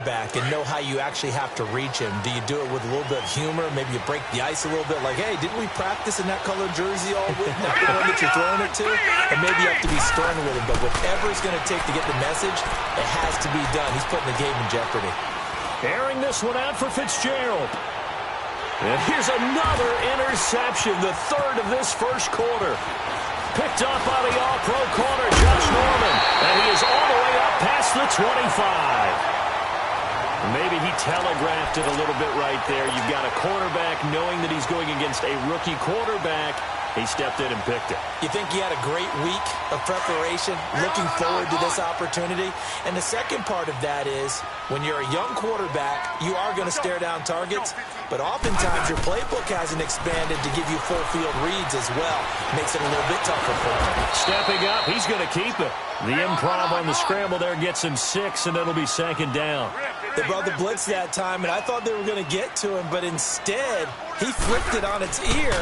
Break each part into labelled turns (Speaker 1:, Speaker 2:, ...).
Speaker 1: quarterback and know how you actually have to reach him. Do you do it with a little bit of humor? Maybe you break the ice a little bit, like, hey, didn't we practice in that colored jersey all week? Not the one that you're throwing it to? And maybe you have to be stern with him, but whatever it's going to take to get the message, it has to be done. He's putting the game in jeopardy.
Speaker 2: Airing this one out for Fitzgerald. And here's another interception, the third of this first quarter. Picked up by the all-pro corner, Josh Norman. And he is all the way up past the 25. Maybe he telegraphed it a little bit right there. You've got a quarterback knowing that he's going against a rookie quarterback. He stepped in and picked it.
Speaker 1: You think he had a great week of preparation, looking forward to this opportunity? And the second part of that is, when you're a young quarterback, you are going to stare down targets, but oftentimes your playbook hasn't expanded to give you full field reads as well. Makes it a little bit tougher for him.
Speaker 2: Stepping up, he's going to keep it. The improv on the scramble there gets him 6, and it'll be second down.
Speaker 1: They brought the blitz that time, and I thought they were going to get to him, but instead, he flipped it on its ear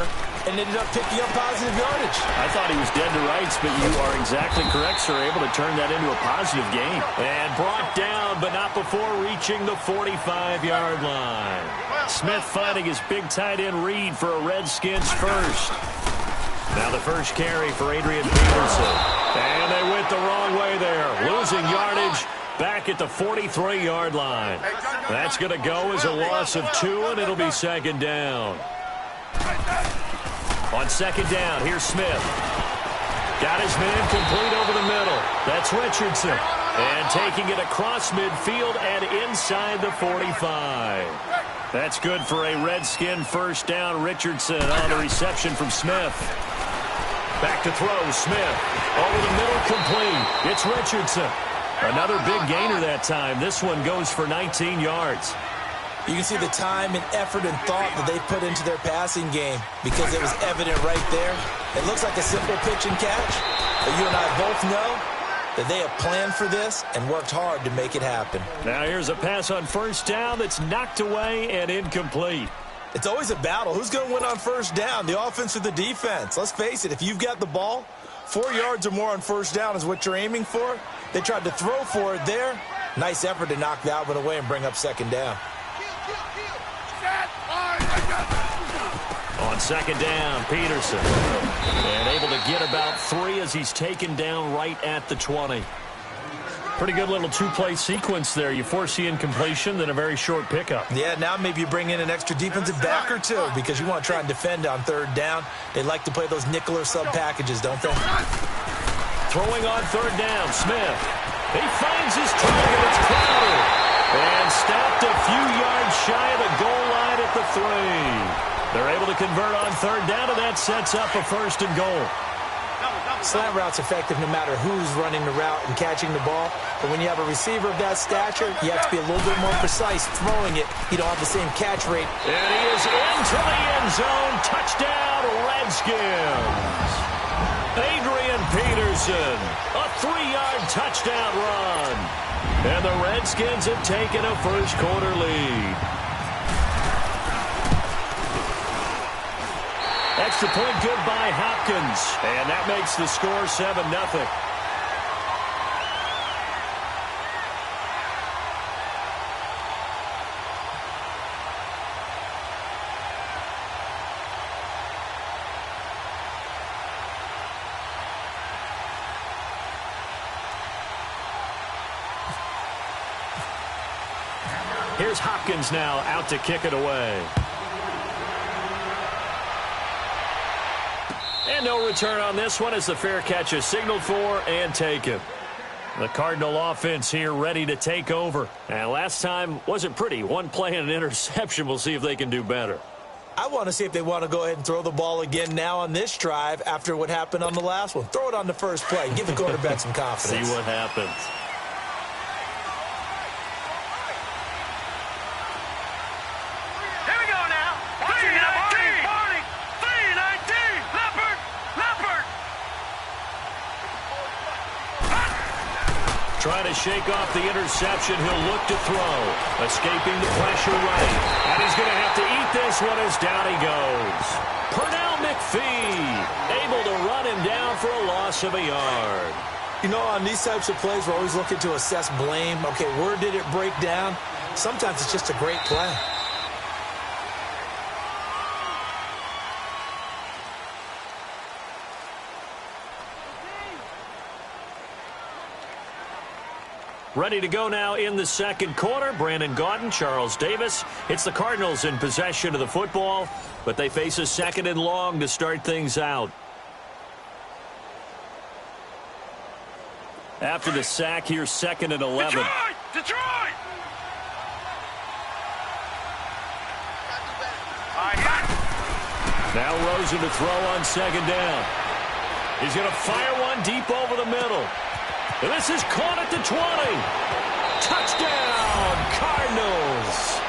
Speaker 1: and ended up picking up positive yardage.
Speaker 2: I thought he was dead to rights, but you are exactly correct, sir. Able to turn that into a positive gain. And brought down, but not before reaching the 45-yard line. Smith finding his big tight end Reed for a Redskins first. Now the first carry for Adrian Peterson. And they went the wrong way there, losing yardage back at the 43-yard line. That's going to go as a loss of 2, and it'll be second down. On second down, here's Smith. Got his man complete over the middle. That's Richardson. And taking it across midfield and inside the 45. That's good for a Redskin first down. Richardson on the reception from Smith. Back to throw, Smith. Over the middle, complete. It's Richardson. Another big gainer that time. This one goes for 19 yards.
Speaker 1: You can see the time and effort and thought that they put into their passing game because it was evident right there. It looks like a simple pitch and catch, but you and I both know that they have planned for this and worked hard to make it happen.
Speaker 2: Now here's a pass on first down that's knocked away and incomplete.
Speaker 1: It's always a battle. Who's going to win on first down, the offense or the defense? Let's face it, if you've got the ball, 4 yards or more on first down is what you're aiming for. They tried to throw for it there. Nice effort to knock that one away and bring up second down.
Speaker 2: On second down, Peterson. And able to get about 3 as he's taken down right at the 20. Pretty good little two-play sequence there. You force the incompletion, then a very short pickup.
Speaker 1: Yeah, now maybe you bring in an extra defensive back or two because you want to try and defend on third down. They like to play those nickel or sub packages, don't they?
Speaker 2: Throwing on third down, Smith. He finds his target. It's Crowder. And stopped a few yards shy of the goal line at the 3. They're able to convert on third down, and that sets up a first and goal.
Speaker 1: Slant route's effective no matter who's running the route and catching the ball. But when you have a receiver of that stature, you have to be a little bit more precise throwing it. You don't have the same catch rate.
Speaker 2: And he is into the end zone. Touchdown, Redskins. Adrian Peterson, a 3-yard touchdown run. And the Redskins have taken a first quarter lead. Extra point good by Hopkins. And that makes the score 7-0. Here's Hopkins now out to kick it away. And no return on this one as the fair catch is signaled for and taken. The Cardinal offense here ready to take over. And last time wasn't pretty. One play and an interception. We'll see if they can do better.
Speaker 1: I want to see if they want to go ahead and throw the ball again now on this drive after what happened on the last one. Throw it on the first play. Give the quarterback some confidence.
Speaker 2: See what happens. Trying to shake off the interception. He'll look to throw. Escaping the pressure right. And he's going to have to eat this one as down he goes. Pernell McPhee able to run him down for a loss of a yard.
Speaker 1: You know, on these types of plays, we're always looking to assess blame. Okay, where did it break down? Sometimes it's just a great play.
Speaker 2: Ready to go now in the second quarter. Brandon Gaudin, Charles Davis. It's the Cardinals in possession of the football, but they face a second and long to start things out. After the sack, here's second and 11.
Speaker 3: Detroit!
Speaker 2: Now Rosen to throw on second down. He's going to fire one deep over the middle. And this is caught at the 20. Touchdown, Cardinals.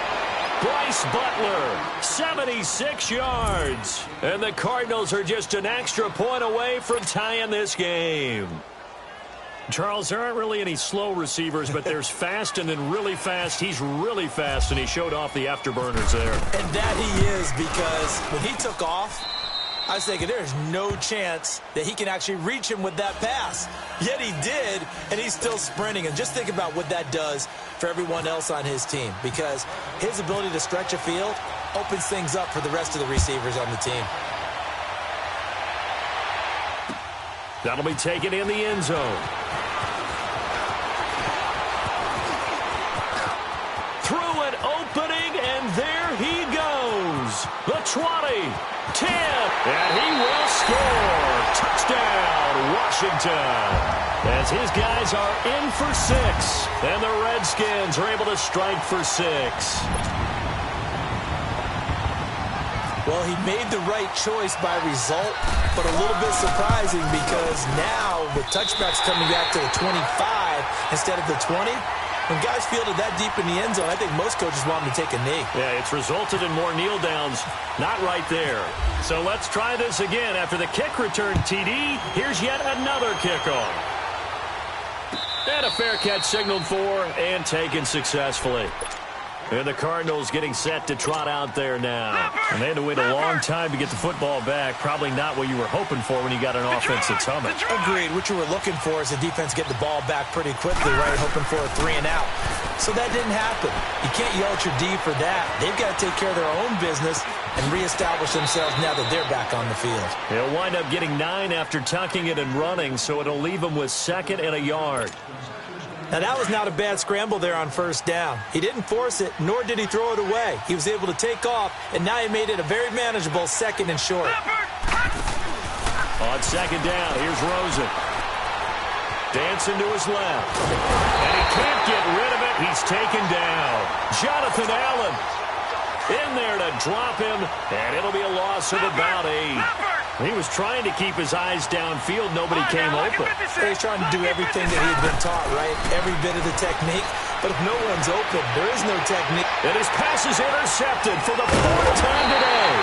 Speaker 2: Bryce Butler, 76 yards. And the Cardinals are just an extra point away from tying this game. Charles, there aren't really any slow receivers, but there's fast and then really fast. He's really fast, and he showed off the afterburners there.
Speaker 1: And that he is, because when he took off, I was thinking there's no chance that he can actually reach him with that pass. Yet he did, and he's still sprinting. And just think about what that does for everyone else on his team, because his ability to stretch a field opens things up for the rest of the receivers on the team.
Speaker 2: That'll be taken in the end zone. Through an opening, and there he goes. The 20, 10, and he will score. Touchdown, Washington. As his guys are in for 6, and the Redskins are able to strike for 6.
Speaker 1: Well, he made the right choice by result, but a little bit surprising because now with touchbacks coming back to the 25 instead of the 20, when guys fielded that deep in the end zone, I think most coaches want them to take a knee.
Speaker 2: Yeah, it's resulted in more kneel downs. Not right there. So let's try this again. After the kick return TD, here's yet another kickoff. And a fair catch signaled for and taken successfully. And the Cardinals getting set to trot out there now. And they had to wait a long time to get the football back. Probably not what you were hoping for when you got an offense that's humming.
Speaker 1: Agreed. What you were looking for is the defense get the ball back pretty quickly, right? Hoping for a 3 and out. So that didn't happen. You can't yell at your D for that. They've got to take care of their own business and reestablish themselves now that they're back on the field.
Speaker 2: They'll wind up getting 9 after tucking it and running, so it'll leave them with 2nd and a yard.
Speaker 1: Now, that was not a bad scramble there on first down. He didn't force it, nor did he throw it away. He was able to take off, and now he made it a very manageable 2nd and short.
Speaker 2: On second down, here's Rosen. Dancing to his left. And he can't get rid of it. He's taken down. Jonathan Allen in there to drop him, and it'll be a loss of about 8. He was trying to keep his eyes downfield. Nobody came open.
Speaker 1: He's trying to do everything that he had been taught, right? Every bit of the technique. But if no one's open, there is no technique.
Speaker 2: And his pass is intercepted for the 4th time today.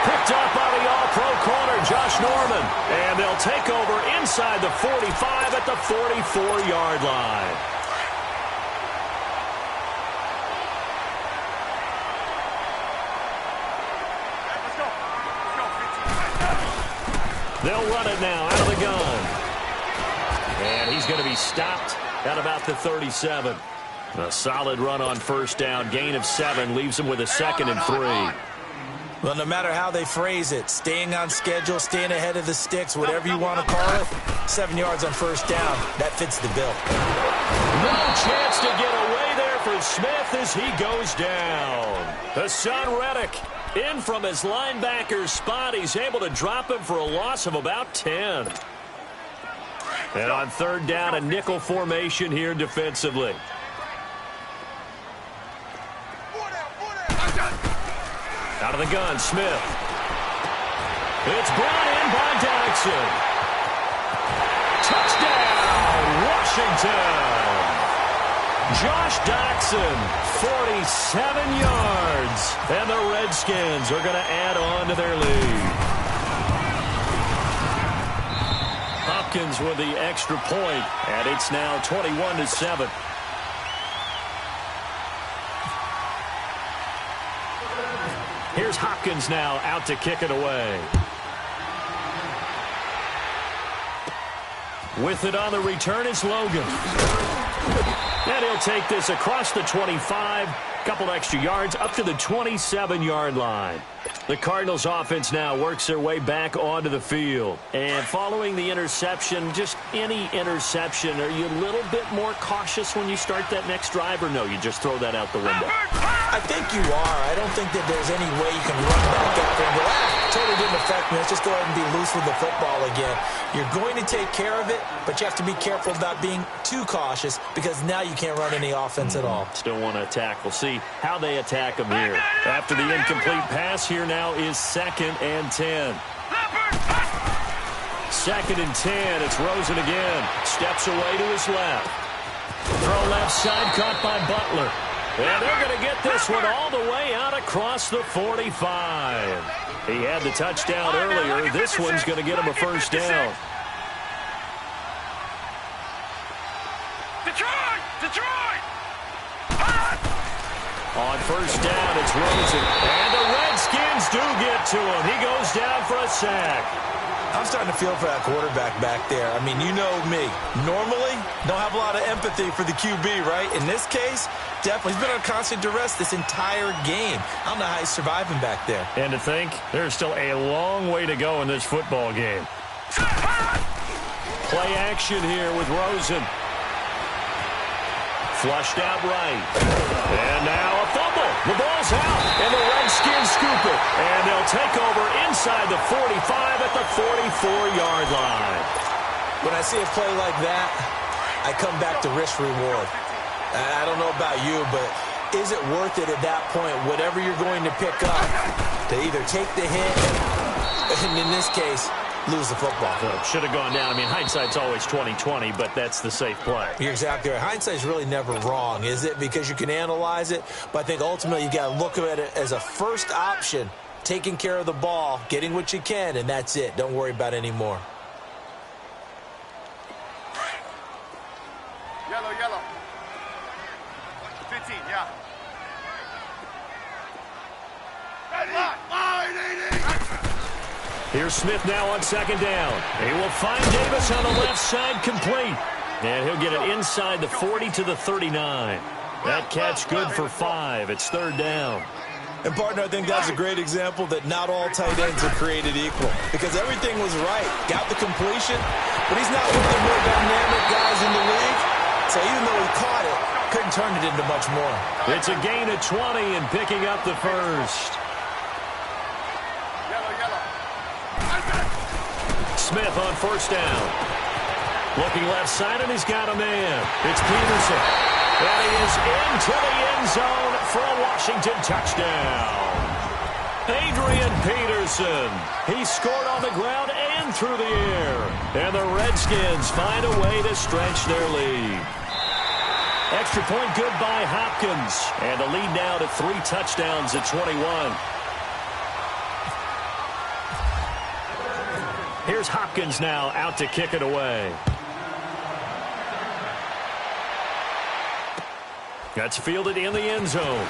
Speaker 2: Picked up by the all-pro corner, Josh Norman. And they'll take over inside the 45 at the 44-yard line. They'll run it now out of the gun. And he's going to be stopped at about the 37. A solid run on first down. Gain of 7 leaves him with a 2nd and 3.
Speaker 1: Well, no matter how they phrase it, staying on schedule, staying ahead of the sticks, whatever you want to call it, 7 yards on first down, that fits the bill.
Speaker 2: No chance to get away there for Smith as he goes down. Hassan Reddick in from his linebacker spot. He's able to drop him for a loss of about 10. And on third down, a nickel formation here defensively. Out of the gun, Smith. It's brought in by Jackson. Touchdown, Washington. Josh Doxson, 47 yards. And the Redskins are going to add on to their lead. Hopkins with the extra point, and it's now 21-7. Here's Hopkins now out to kick it away. With it on the return, it's Logan. And he'll take this across the 25, couple extra yards up to the 27-yard line. The Cardinals offense now works their way back onto the field. And following the interception, just any interception, are you a little bit more cautious when you start that next drive, or no, you just throw that out the window?
Speaker 1: I think you are. I don't think that there's any way you can run back after and go, totally didn't affect me. Let's just go ahead and be loose with the football again. You're going to take care of it, but you have to be careful about being too cautious because now you can't run any offense at all.
Speaker 2: Still want to attack. We'll see how they attack him here. After the incomplete pass, here now is 2nd and 10. 2nd and 10. It's Rosen again. Steps away to his left. Throw left side, caught by Butler. And they're going to get this one all the way out across the 45. He had the touchdown earlier. This one's going to get him a first down.
Speaker 3: Detroit!
Speaker 2: On first down, it's Rosen. And the Redskins do get to him. He goes down for a sack.
Speaker 1: I'm starting to feel for that quarterback back there. I mean, you know me. Normally, don't have a lot of empathy for the QB, right? In this case, definitely. He's been on constant duress this entire game. I don't know how he's surviving back there.
Speaker 2: And to think, there's still a long way to go in this football game. Play action here with Rosen. Flushed out right. And now a fumble. The ball's out. And the Redskins scoop it. And they'll take over inside the 45 at the 44-yard line.
Speaker 1: When I see a play like that, I come back to risk-reward. I don't know about you, but is it worth it at that point, whatever you're going to pick up, to either take the hit, and in this case, lose the football?
Speaker 2: Should have gone down. I mean, hindsight's always 20/20, but that's the safe play.
Speaker 1: You're exactly right. Hindsight's really never wrong, is it? Because you can analyze it, but I think ultimately you got to look at it as a first option, taking care of the ball, getting what you can, and that's it. Don't worry about it anymore.
Speaker 3: Yellow. 15, yeah.
Speaker 2: Here's Smith now on 2nd down. He will find Davis on the left side, complete. And he'll get it inside the 40 to the 39. That catch good for 5. It's 3rd down.
Speaker 1: And, partner, I think that's a great example that not all tight ends are created equal. Because everything was right. Got the completion, but he's not one of the more dynamic guys in the league. So even though he caught it, couldn't turn it into much more.
Speaker 2: It's a gain of 20 and picking up the first. Smith on first down. Looking left side, and he's got a man. It's Peterson. And he is into the end zone for a Washington touchdown. Adrian Peterson. He scored on the ground and through the air. And the Redskins find a way to stretch their lead. Extra point good by Hopkins. And the lead now to 3 touchdowns at 21. Here's Hopkins now out to kick it away. That's fielded in the end zone.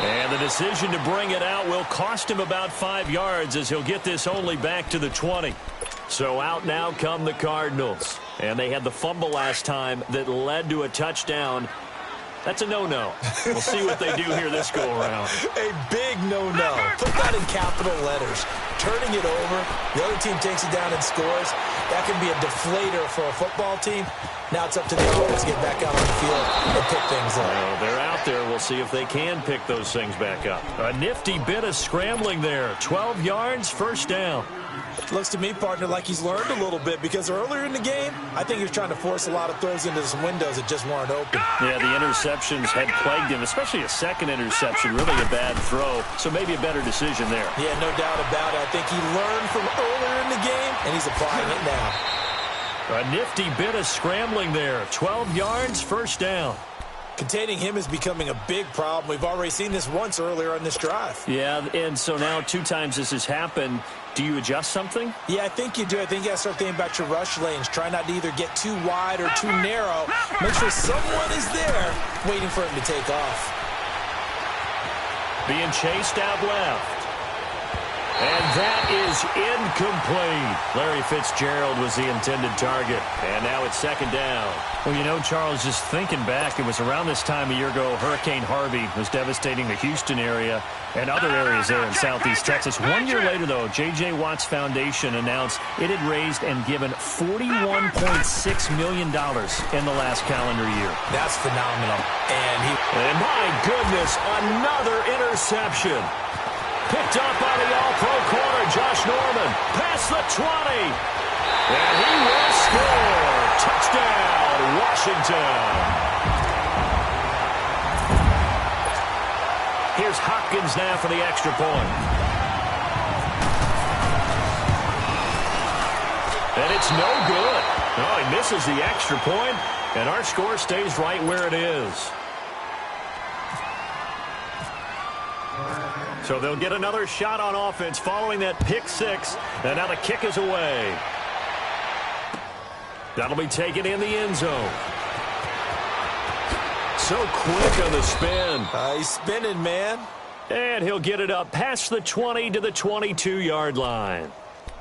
Speaker 2: And the decision to bring it out will cost him about 5 yards as he'll get this only back to the 20. So out now come the Cardinals. And they had the fumble last time that led to a touchdown. That's a no-no. We'll see what they do here this go-around.
Speaker 1: A big no-no. Put that in capital letters. Turning it over, the other team takes it down and scores. That can be a deflator for a football team. Now it's up to the offense to get back out on the field and pick things up.
Speaker 2: Well, they're out there. We'll see if they can pick those things back up. A nifty bit of scrambling there. 12 yards, first down.
Speaker 1: Looks to me, partner, like he's learned a little bit because earlier in the game, I think he was trying to force a lot of throws into some windows that just weren't open.
Speaker 2: Yeah, the interceptions had plagued him, especially a second interception, really a bad throw. So maybe a better decision there.
Speaker 1: Yeah, no doubt about it. I think he learned from earlier in the game, and he's applying it now.
Speaker 2: A nifty bit of scrambling there. 12 yards, first down.
Speaker 1: Containing him is becoming a big problem. We've already seen this once earlier on this drive.
Speaker 2: Yeah, and so now 2 times this has happened. Do you adjust something?
Speaker 1: Yeah, I think you do. I think you got to start thinking about your rush lanes. Try not to either get too wide or too narrow. Make sure someone is there waiting for him to take off.
Speaker 2: Being chased out left. And that is incomplete. Larry Fitzgerald was the intended target. And now it's second down. Well, you know, Charles, just thinking back, it was around this time a year ago, Hurricane Harvey was devastating the Houston area and other areas there in southeast Texas. 1 year later, though, J.J. Watt's Foundation announced it had raised and given $41.6 million in the last calendar year.
Speaker 1: That's phenomenal.
Speaker 2: And my goodness, another interception. Picked up by the all-pro corner, Josh Norman. Past the 20. And he will score. Touchdown, Washington. Here's Hopkins now for the extra point. And it's no good. Oh, he misses the extra point, and our score stays right where it is. So they'll get another shot on offense following that pick six. And now the kick is away. That'll be taken in the end zone. So quick on the spin.
Speaker 1: He's spinning, man.
Speaker 2: And he'll get it up past the 20 to the 22-yard line.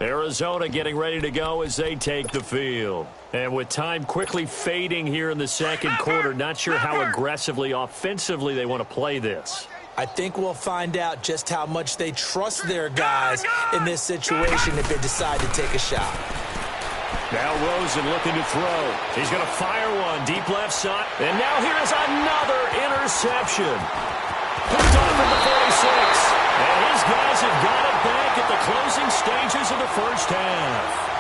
Speaker 2: Arizona getting ready to go as they take the field. And with time quickly fading here in the second quarter, not sure how aggressively, offensively they want to play this.
Speaker 1: I think we'll find out just how much they trust their guys in this situation if they decide to take a shot.
Speaker 2: Now Rosen looking to throw. He's going to fire one deep left side. And now here's another interception. Picked off at the 46. And his guys have got it back at the closing stages of the first half.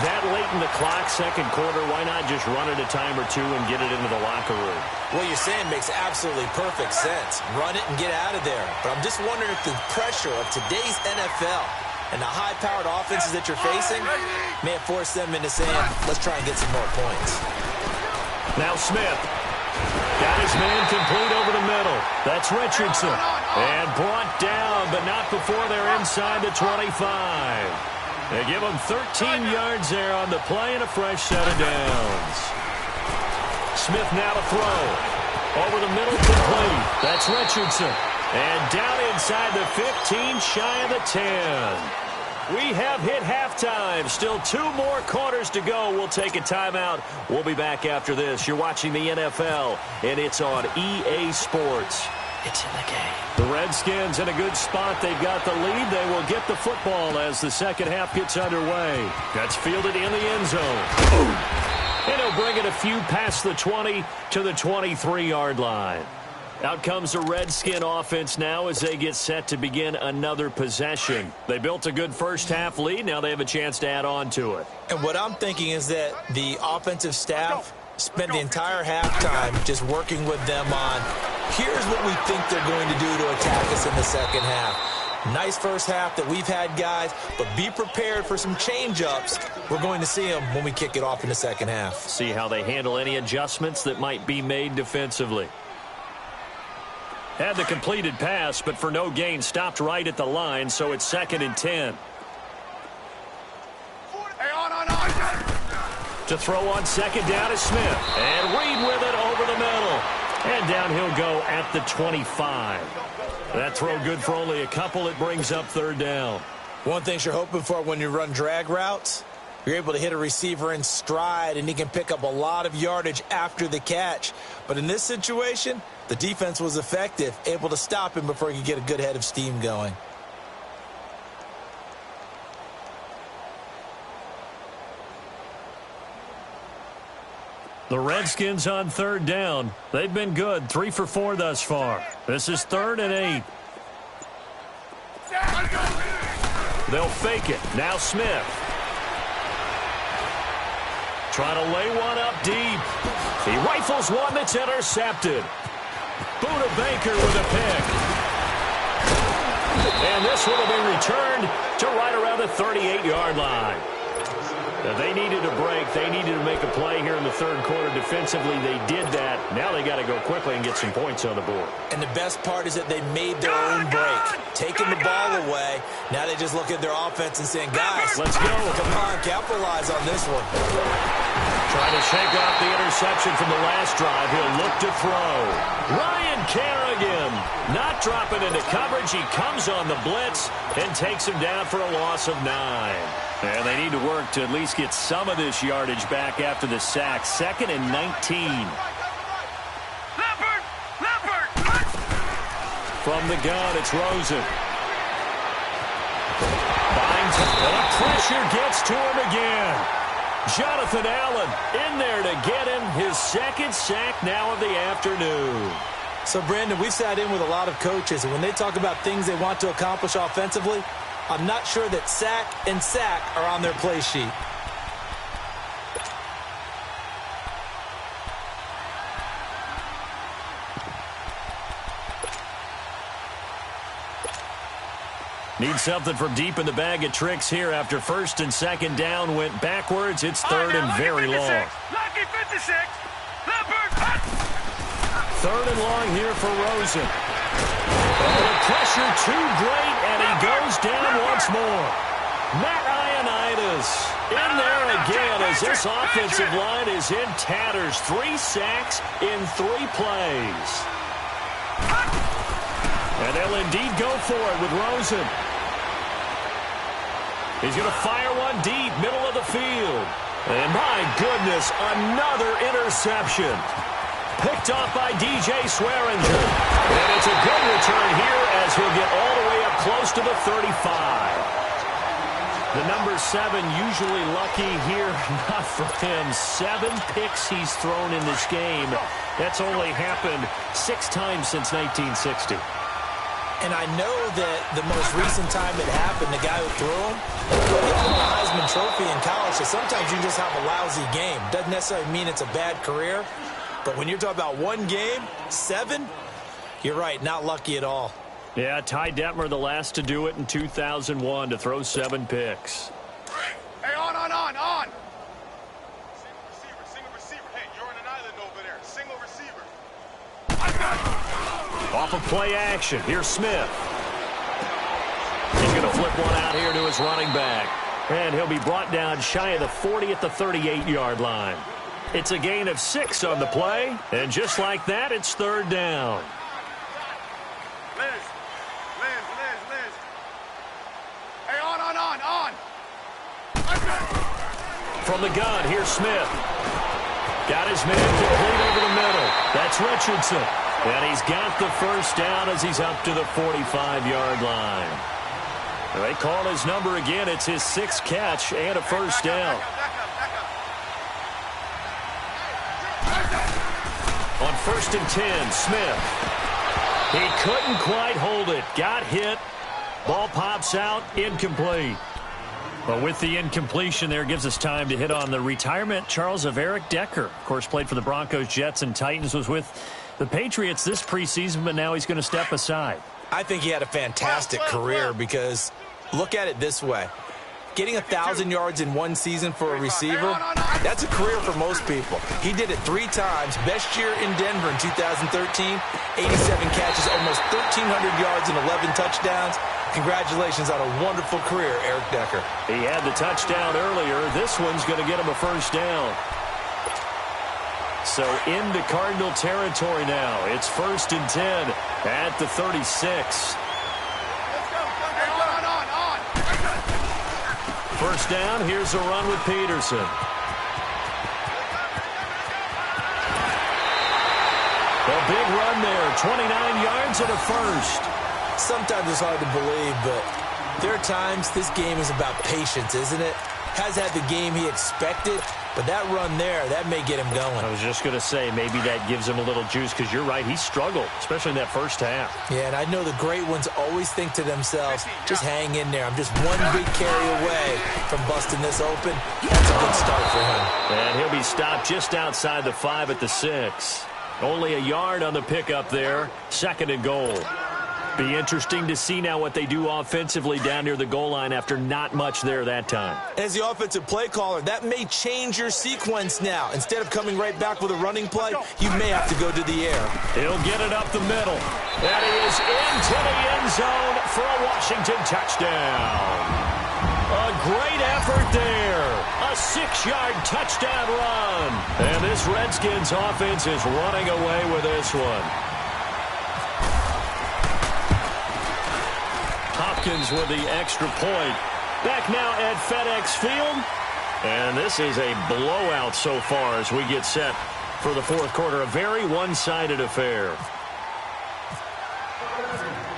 Speaker 2: That late in the clock, second quarter, why not just run it a time or two and get it into the locker room?
Speaker 1: What you're saying makes absolutely perfect sense. Run it and get out of there. But I'm just wondering if the pressure of today's NFL and the high-powered offenses that you're facing may have forced them into saying, let's try and get some more points.
Speaker 2: Now Smith. Got his man complete over the middle. That's Richardson. And brought down, but not before they're inside the 25. They give him 13 yards there on the play and a fresh set of downs. Smith now to throw. Over the middle, complete. That's Richardson. And down inside the 15, shy of the 10. We have hit halftime. Still 2 more quarters to go. We'll take a timeout. We'll be back after this. You're watching the NFL, and it's on EA Sports. It's in the game. The Redskins in a good spot. They've got the lead. They will get the football as the second half gets underway. That's fielded in the end zone. And he'll bring it a few past the 20 to the 23-yard line. Out comes the Redskin offense now as they get set to begin another possession. They built a good first half lead. Now they have a chance to add on to it.
Speaker 1: And what I'm thinking is that the offensive staff spent the entire halftime just working with them on, here's what we think they're going to do to attack us in the second half. Nice first half that we've had, guys, but be prepared for some change-ups. We're going to see them when we kick it off in the second half.
Speaker 2: See how they handle any adjustments that might be made defensively. Had the completed pass, but for no gain, stopped right at the line, so it's 2nd and 10. To throw on second down is Smith. And Reed with it over the middle. And down he'll go at the 25. That throw good for only a couple. It brings up 3rd down.
Speaker 1: One thing you're hoping for when you run drag routes, you're able to hit a receiver in stride, and he can pick up a lot of yardage after the catch. But in this situation, the defense was effective, able to stop him before he could get a good head of steam going.
Speaker 2: The Redskins on 3rd down. They've been good, 3 for 4 thus far. This is 3rd and 8. They'll fake it. Now Smith. Trying to lay one up deep. He rifles one that's intercepted. Buda Baker with a pick. And this one will be returned to right around the 38-yard line. Now they needed a break. They needed to make a play here in the 3rd quarter. Defensively, they did that. Now they got to go quickly and get some points on the board.
Speaker 1: And the best part is that they made their own break. Taking the ball away. Now they just look at their offense and saying, guys,
Speaker 2: let's go.
Speaker 1: Come on, capitalize on this one.
Speaker 2: Trying to shake off the interception from the last drive. He'll look to throw. Ryan Kerrigan not dropping into coverage. He comes on the blitz and takes him down for a loss of 9. And they need to work to at least get some of this yardage back after the sack. 2nd and 19. From the gun, it's Rosen. Buying time, and the pressure gets to him again. Jonathan Allen in there to get him his 2nd sack now of the afternoon.
Speaker 1: So, Brandon, we've sat in with a lot of coaches, and when they talk about things they want to accomplish offensively, I'm not sure that sack and sack are on their play sheet.
Speaker 2: Need something from deep in the bag of tricks here after 1st and 2nd down went backwards. It's 3rd and very long. 3rd and long here for Rosen. Oh, the pressure too great, and he goes down once more. Matt Ioannidis in there again as this offensive line is in tatters. 3 sacks in 3 plays. And they'll indeed go for it with Rosen. He's going to fire one deep, middle of the field. And my goodness, another interception. Picked off by DJ Swearinger. And it's a good return here as he'll get all the way up close to the 35. The number 7 usually lucky here. Not for him. 7 picks he's thrown in this game. That's only happened 6 times since 1960.
Speaker 1: And I know that the most recent time it happened, the guy who threw him, he won the Heisman Trophy in college, so sometimes you just have a lousy game. Doesn't necessarily mean it's a bad career, but when you're talking about one game, 7, you're right, not lucky at all.
Speaker 2: Yeah, Ty Detmer, the last to do it in 2001, to throw 7 picks.
Speaker 3: Hey, on. Single receiver. Hey, you're on an island over there. Single receiver.
Speaker 2: Off of play action. Here's Smith. He's going to flip one out here to his running back. And he'll be brought down shy of the 40 at the 38-yard line. It's a gain of 6 on the play. And just like that, it's 3rd down.
Speaker 3: Liz. Hey, on.
Speaker 2: From the gun, here's Smith. Got his man complete over the middle. That's Richardson. And he's got the 1st down as he's up to the 45-yard line. They call his number again. It's his 6th catch and a 1st down. On 1st and 10, Smith. He couldn't quite hold it. Got hit. Ball pops out. Incomplete. But with the incompletion there, gives us time to hit on the retirement, Charles, of Eric Decker. Of course, played for the Broncos, Jets, and Titans. Was with the Patriots this preseason, but now he's going to step aside.
Speaker 1: I think he had a fantastic career because look at it this way. Getting 1,000 yards in one season for a receiver, that's a career for most people. He did it 3 times. Best year in Denver in 2013, 87 catches, almost 1,300 yards and 11 touchdowns. Congratulations on a wonderful career, Eric Decker.
Speaker 2: He had the touchdown earlier. This one's going to get him a 1st down. So into Cardinal territory now. It's 1st and 10 at the 36. 1st down, here's a run with Peterson. A big run there, 29 yards and a 1st.
Speaker 1: Sometimes it's hard to believe, but there are times this game is about patience, isn't it? Has had the game he expected, but that run there, that may get him going.
Speaker 2: I was just going to say, maybe that gives him a little juice, because you're right, he struggled, especially in that 1st half.
Speaker 1: Yeah, and I know the great ones always think to themselves, just hang in there. I'm just one big carry away from busting this open. That's a good start for him.
Speaker 2: And he'll be stopped just outside the 5 at the 6. Only a yard on the pickup there. 2nd and goal. Be interesting to see now what they do offensively down near the goal line after not much there that time.
Speaker 1: As the offensive play caller, that may change your sequence now. Instead of coming right back with a running play, you may have to go to the air.
Speaker 2: He'll get it up the middle. That is into the end zone for a Washington touchdown. A great effort there. A 6-yard touchdown run. And this Redskins offense is running away with this one. Hopkins with the extra point. Back now at FedEx Field. And this is a blowout so far as we get set for the fourth quarter. A very one-sided affair.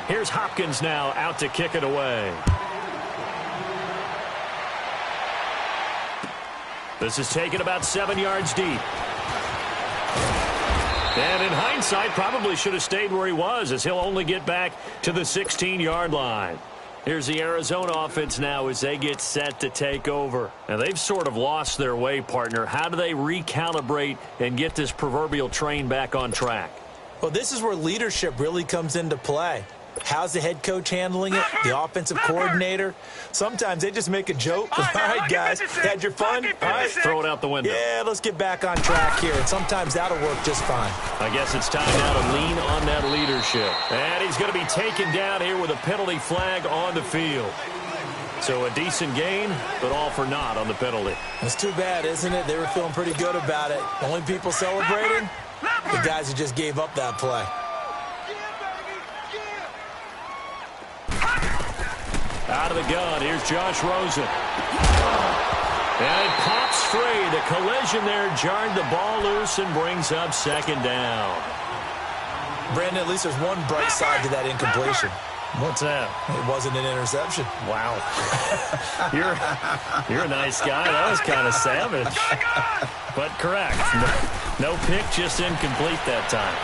Speaker 2: Here's Hopkins now out to kick it away. This is taken about 7 yards deep. And in hindsight, probably should have stayed where he was, as he'll only get back to the 16-yard line. Here's the Arizona offense now as they get set to take over. Now, they've sort of lost their way, partner. How do they recalibrate and get this proverbial train back on track?
Speaker 1: Well, this is where leadership really comes into play. How's the head coach handling it? The offensive coordinator? Sometimes they just make a joke. All right, guys, had your fun? All right,
Speaker 2: throw it out the window.
Speaker 1: Yeah, let's get back on track here. And sometimes that'll work just fine.
Speaker 2: I guess it's time now to lean on that leadership. And he's going to be taken down here with a penalty flag on the field. So a decent gain, but all for naught on the penalty.
Speaker 1: It's too bad, isn't it? They were feeling pretty good about it. Only people celebrating? The guys who just gave up that play.
Speaker 2: Out of the gun, here's Josh Rosen. And it pops free. The collision there jarred the ball loose and brings up second down.
Speaker 1: Brandon, at least there's one bright side to that incompletion.
Speaker 2: What's that?
Speaker 1: It wasn't an interception.
Speaker 2: Wow. You're a nice guy. That was kind of savage. But correct. No pick, just incomplete that time.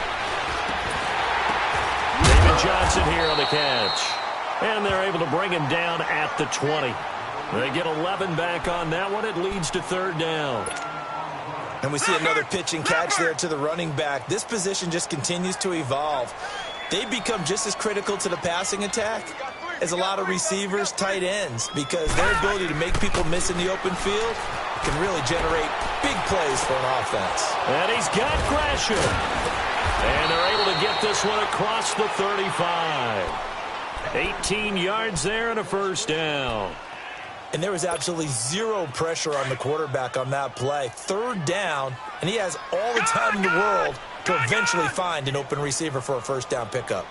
Speaker 2: David Johnson here on the catch. And they're able to bring him down at the 20. They get 11 back on that one. It leads to third down.
Speaker 1: And we see another pitch and catch there to the running back. This position just continues to evolve. They become just as critical to the passing attack as a lot of receivers, tight ends, because their ability to make people miss in the open field can really generate big plays for an offense.
Speaker 2: And he's got Gresham. And they're able to get this one across the 35. 18 yards there and a first down.
Speaker 1: And there was absolutely zero pressure on the quarterback on that play. Third down, and he has all the time in the world to eventually find an open receiver for a first down pickup.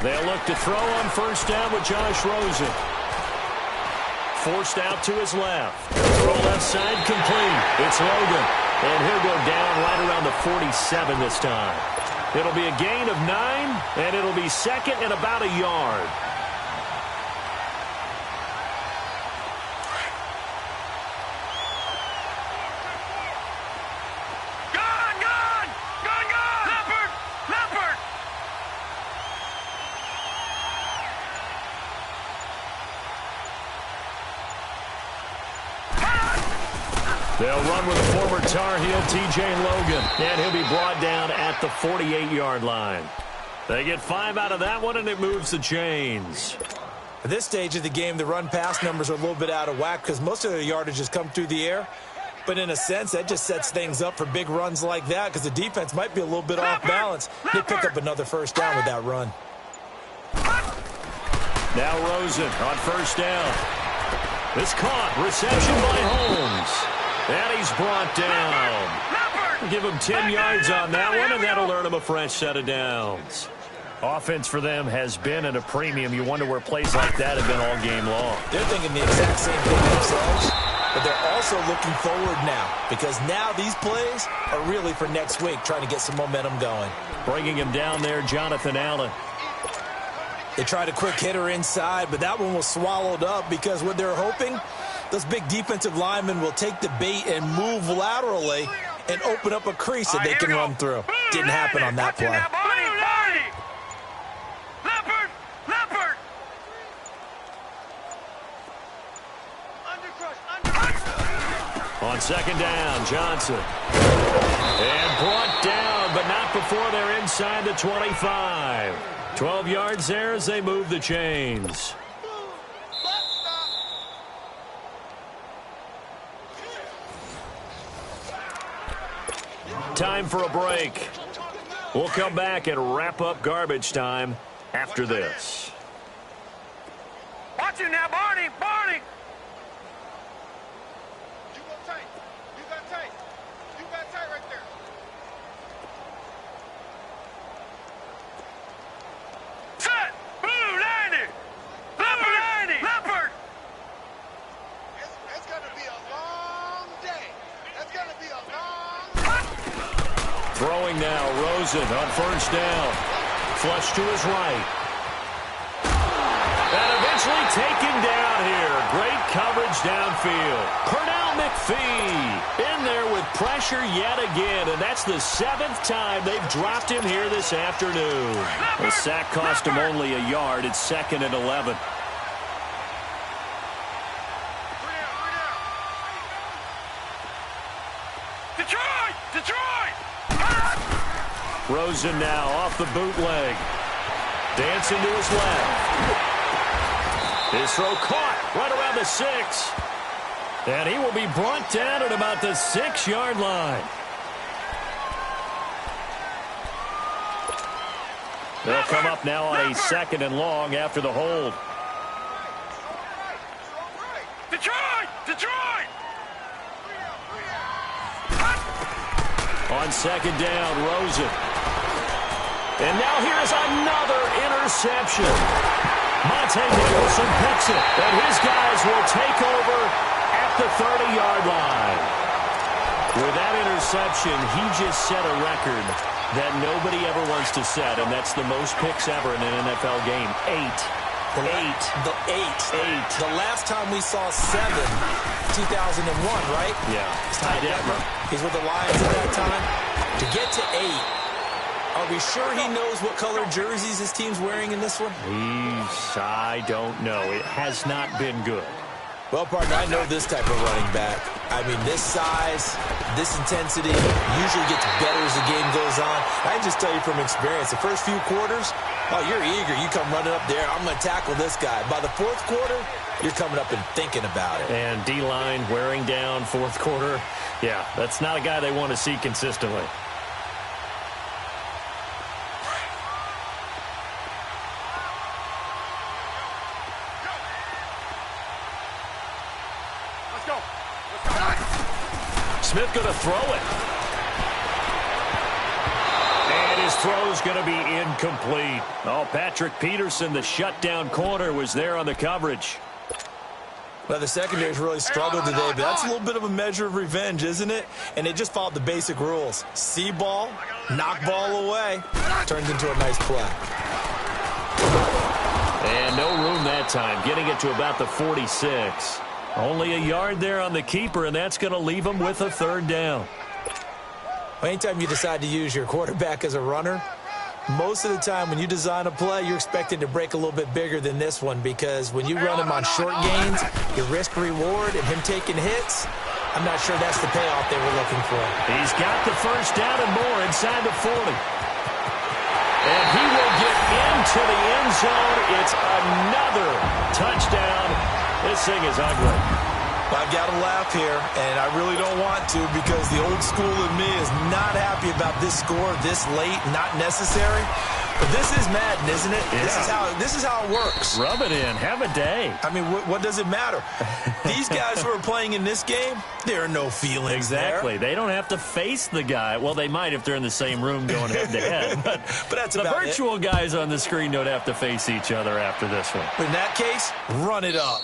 Speaker 2: They'll look to throw on first down with Josh Rosen. Forced out to his left. Throw left side complete. It's Logan. And he'll go down right around the 47 this time. It'll be a gain of 9, and it'll be second and about a yard. They'll run with the former Tar Heel T.J. Logan, and he'll be brought down at the 48-yard line. They get 5 out of that one, and it moves the chains.
Speaker 1: At this stage of the game, the run-pass numbers are a little bit out of whack because most of their yardage has come through the air. But in a sense, that just sets things up for big runs like that because the defense might be a little bit off balance. They pick up another first down with that run.
Speaker 2: Now Rosen on first down. It's caught. Reception by Holmes. And he's brought down. Give him 10 yards on that one, and that'll earn him a fresh set of downs. Offense for them has been at a premium. You wonder where plays like that have been all game long.
Speaker 1: They're thinking the exact same thing themselves, but they're also looking forward now because now these plays are really for next week, trying to get some momentum going.
Speaker 2: Bringing him down there, Jonathan Allen.
Speaker 1: They tried a quick hitter inside, but that one was swallowed up because what they're hoping, those big defensive linemen will take the bait and move laterally and open up a crease that they can run through. Didn't happen on that play.
Speaker 2: On second down, Johnson. And brought down, but not before they're inside the 25. 12 yards there as they move the chains. Time for a break. We'll come back and wrap up garbage time after this.
Speaker 3: Watch
Speaker 4: got you now, Barney. Barney.
Speaker 3: You go tight. You got tight. You got tight right there.
Speaker 4: Set. Blue 90. Leopard 90. Leopard.
Speaker 3: It's going to be a long day. That's going to be a long
Speaker 2: Throwing now, Rosen on first down. Flush to his right. And eventually taken down here. Great coverage downfield. Pernell McPhee in there with pressure yet again. And that's the 7th time they've dropped him here this afternoon. The sack cost him only a yard. It's 2nd and 11.
Speaker 4: Detroit. Detroit.
Speaker 2: Rosen now off the bootleg. Dancing to his left. His throw caught right around the 6. And he will be brought down at about the 6-yard line. They'll come up now on a 2nd and long after the hold.
Speaker 4: Detroit. Detroit.
Speaker 2: On 2nd down, Rosen. And now here's another interception. Monte Nicholson picks it, and his guys will take over at the 30-yard line. With that interception, he just set a record that nobody ever wants to set, and that's the most picks ever in an NFL game. 8.
Speaker 1: The last time we saw 7, 2001, right?
Speaker 2: Yeah.
Speaker 1: Ty Detmer. He's with the Lions at that time. To get to 8, are we sure he knows what color jerseys his team's wearing in this one?
Speaker 2: I don't know. It has not been good.
Speaker 1: Well, partner, I know this type of running back. I mean, this size, this intensity usually gets better as the game goes on. I can just tell you from experience, the first few quarters, oh, you're eager. You come running up there. I'm going to tackle this guy. By the 4th quarter, you're coming up and thinking about it.
Speaker 2: And D-line wearing down 4th quarter. Yeah, that's not a guy they want to see consistently. Smith going to throw it. And his throw's going to be incomplete. Oh, Patrick Peterson, the shutdown corner, was there on the coverage.
Speaker 1: Well, the secondary's really struggled today, but that's a little bit of a measure of revenge, isn't it? And they just followed the basic rules. See ball, knock ball away. Turns into a nice play.
Speaker 2: And no room that time, getting it to about the 46. Only a yard there on the keeper, and that's going to leave him with a 3rd down.
Speaker 1: Anytime you decide to use your quarterback as a runner, most of the time when you design a play, you're expected to break a little bit bigger than this one, because when you run him on short gains, your risk-reward and him taking hits, I'm not sure that's the payoff they were looking for.
Speaker 2: He's got the 1st down and more inside the 40. And he will get into the end zone. It's another touchdown. This thing is ugly.
Speaker 1: Well, I've got to laugh here, and I really don't want to, because the old school in me is not happy about this score this late, not necessary. But this is Madden, isn't it? Yeah. This is how it works.
Speaker 2: Rub it in. Have a day.
Speaker 1: I mean, what does it matter? These guys who are playing in this game, there are no feelings
Speaker 2: Exactly.
Speaker 1: there.
Speaker 2: They don't have to face the guy. Well, they might if they're in the same room going head-to-head. But
Speaker 1: that's
Speaker 2: the virtual guys on the screen don't have to face each other after this one.
Speaker 1: But in that case, run it up.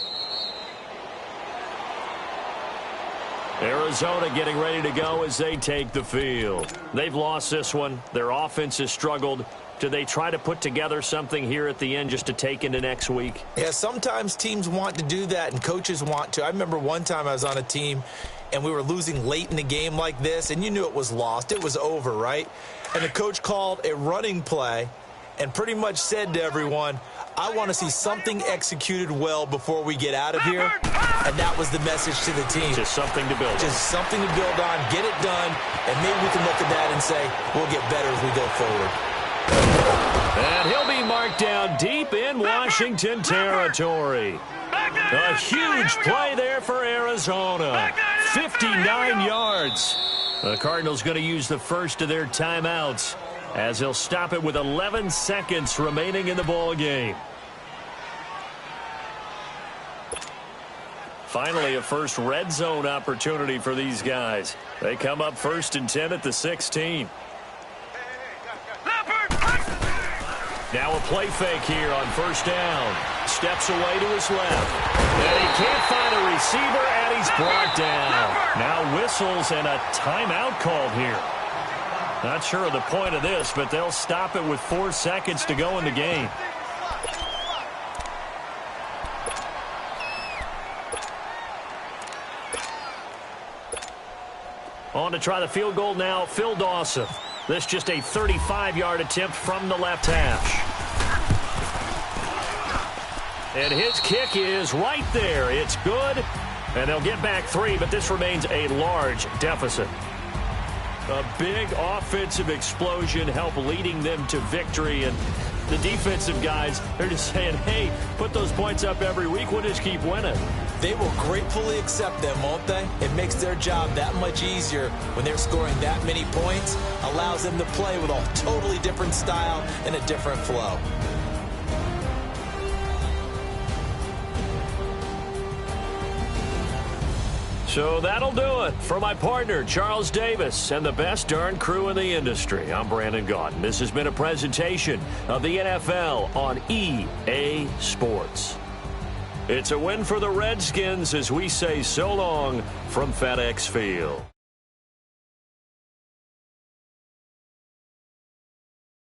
Speaker 2: Arizona getting ready to go as they take the field. They've lost this one. Their offense has struggled. Do they try to put together something here at the end just to take into next week?
Speaker 1: Yeah, sometimes teams want to do that and coaches want to. I remember one time I was on a team and we were losing late in the game like this, and you knew it was lost. It was over, right? And the coach called a running play and pretty much said to everyone, I want to see something executed well before we get out of here. And that was the message to the team.
Speaker 2: Just something to build on.
Speaker 1: Just something to build on, get it done, and maybe we can look at that and say, we'll get better as we go forward.
Speaker 2: And he'll be marked down deep in Washington territory. A huge play there for Arizona. 59 yards. The Cardinals going to use the first of their timeouts as they'll stop it with 11 seconds remaining in the ball game. Finally, a first red zone opportunity for these guys. They come up 1st and 10 at the 16. Now a play fake here on 1st down. Steps away to his left. And he can't find a receiver, and he's brought down. Now whistles and a timeout called here. Not sure of the point of this, but they'll stop it with 4 seconds to go in the game. On to try the field goal now, Phil Dawson. This just a 35-yard attempt from the left hash. And his kick is right there. It's good, and they'll get back 3, but this remains a large deficit. A big offensive explosion helped leading them to victory, and the defensive guys, they're just saying, hey, put those points up every week, we'll just keep winning.
Speaker 1: They will gratefully accept them, won't they? It makes their job that much easier when they're scoring that many points, allows them to play with a totally different style and a different flow.
Speaker 2: So that'll do it for my partner, Charles Davis, and the best darn crew in the industry. I'm Brandon Gaudin. This has been a presentation of the NFL on EA Sports. It's a win for the Redskins as we say so long from FedEx Field.